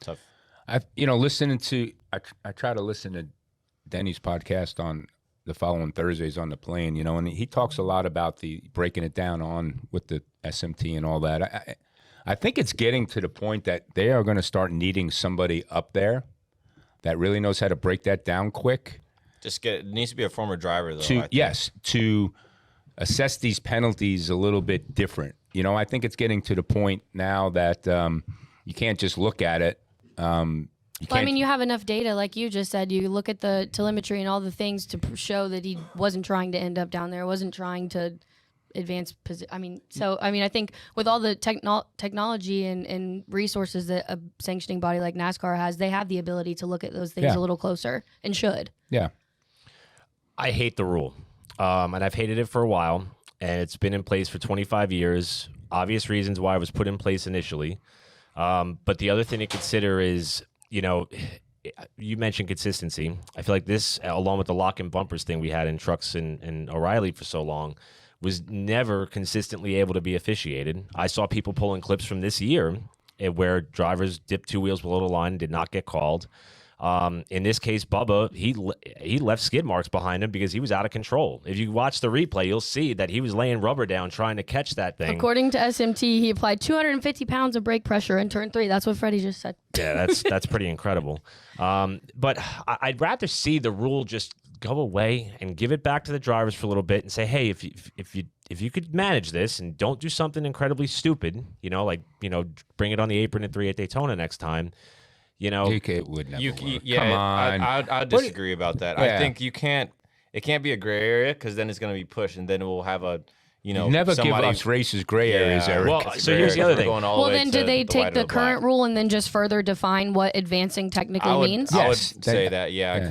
Tough. I try to listen to Denny's podcast on the following Thursdays on the plane, and he talks a lot about the breaking it down on with the SMT and all that. I think it's getting to the point that they are going to start needing somebody up there that really knows how to break that down quick. It needs to be a former driver, though. To assess these penalties a little bit different. I think it's getting to the point now that you can't just look at it. You have enough data, like you just said. You look at the telemetry and all the things to show that he wasn't trying to end up down there, wasn't trying to advance position. I think with all the technology and resources that a sanctioning body like NASCAR has, they have the ability to look at those things a little closer and should. Yeah. I hate the rule, and I've hated it for a while, and it's been in place for 25 years. Obvious reasons why it was put in place initially. But the other thing to consider is, you mentioned consistency. I feel like this, along with the lock and bumpers thing we had in trucks and O'Reilly for so long, was never consistently able to be officiated. I saw people pulling clips from this year where drivers dipped 2 wheels below the line and did not get called. In this case, Bubba, he left skid marks behind him because he was out of control. If you watch the replay, you'll see that he was laying rubber down trying to catch that thing. According to SMT, he applied 250 pounds of brake pressure in turn 3. That's what Freddie just said. Yeah, that's pretty incredible. But I'd rather see the rule just go away and give it back to the drivers for a little bit and say, hey, if you could manage this and don't do something incredibly stupid, bring it on the apron at 3 at Daytona next time. DK would never work. Come on. I disagree about that. Yeah. I think it can't be a gray area because then it's going to be pushed and then we'll have never give us races gray areas, Eric. Well, so here's the other thing. Then do they take the current rule and then just further define what advancing technically means? I would say that, yeah.